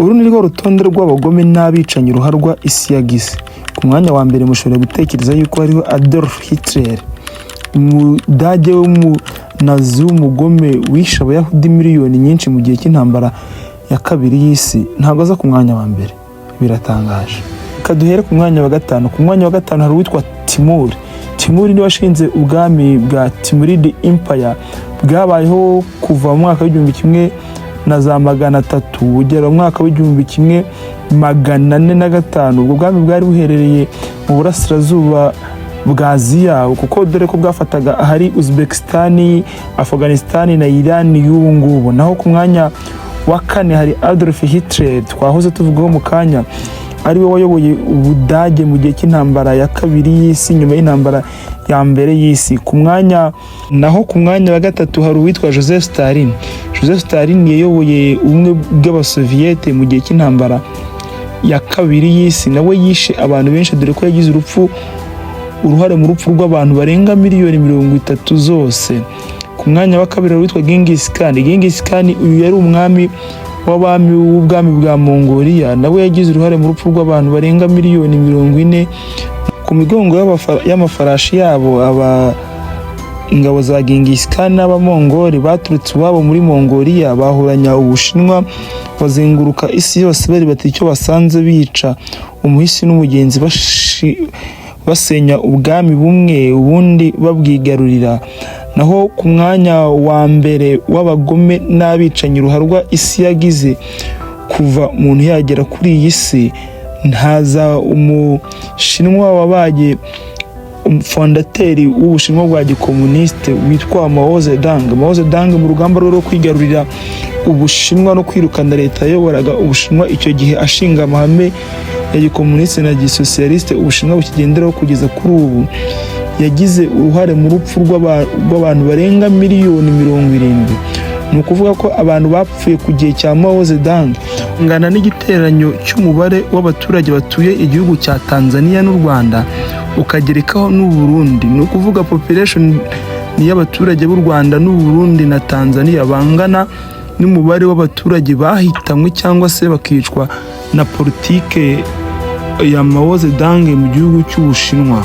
Uru ni rwo rutonde rw'abagome n'abicanyi ruharwa isi yagize. Ku mwanya wa mbere mushobora gutekereza yuko hariho Adolf Hitler, umudage w'umunazi w'umugome wishe abayahudi miliyoni nyinshi mu gihe cy'intambara ya kabiri y'isi. Ntabwo aza ku mwanya wa mbere, biratangaje. Reka duhere ku mwanya wa gatanu. Ku mwanya wa gatanu hari uwitwa Timur. Timur ni washinze ubwami bwa Timurid Empire bwabayeho kuva mu mwaka w'igihumbi kimwe na za 300 ugera mu mwaka w'igihumbi kimwe 405. Ubwo bwami bwari buherereye mu burasirazuba bwa Aziya, kuko dore ko bwafataga ahari Uzbekistan, Afghanistan na Iran y'ubu ngubu. Naho ku mwanya wa kane hari Adolf Hitler twahoze tuvugaho mu kanya, ari we wayoboye Ubudage mu gihe cy'intambara ya kabiri y'isi nyuma y'intambara ya mbere y'isi. Ku mwanya wa gatatu hari uwitwa Joseph Stalin. Joseph Stalin yayoboye ubumwe bw'Abasoviyete mu gihe cy'intambara ya kabiri y'isi. Nawe yishe abantu benshi, dore ko yagize uruhare mu rupfu rw'abantu barenga miliyoni 30 zose. Ku mwanya wa kabiri hari uwitwa Genghis Khan. Genghis Khan uyu yari umwami w'ubwami bwa Mongolia. Nawe yagize uruhare mu rupfu rw'abantu barenga miliyoni 40. Ku migongo y'amafarashi yabo ingabo za Genghis Khan n'Abamongoli baturutse iwabo muri Mongolia bahuranya Ubushinwa, bazenguruka isi yose bari bati icyo basanze bica umuhisi n'umugenzi, basenya ubwami bumwe ubundi babwigarurira. Naho ku mwanya wa mbere w'abagome n'abicanyi ruharwa isi yagize kuva umuntu yagera kuri iyi si, ntaza umushinwa wabaye fondateri w'Ubushinwa bwa gikomuniste witwa Mao Zedong. Mao Zedong mu rugamba rwo kwigarurira Ubushinwa no kwirukana leta yayoboraga Ubushinwa icyo gihe, ashinga amahame ya gikomuniste na gisosialiste Ubushinwa bukigenderaho kugeza kuri ubu, yagize uruhare mu rupfu rw'abantu barenga miliyoni 70. Ni ukuvuga ko abantu bapfuye ku gihe cya Mao Zedong ngana n'igiteranyo cy'umubare w'abaturage batuye igihugu cya Tanzania n'u Rwanda ukagerekaho n'u Burundi. Ni ukuvuga population ni y'abaturage b'u Rwanda n'u Burundi na Tanzania bangana n'umubare w'abaturage bahitanywe cyangwa se bakicwa na politike ya Mao Zedong mu gihugu cy'Ubushinwa.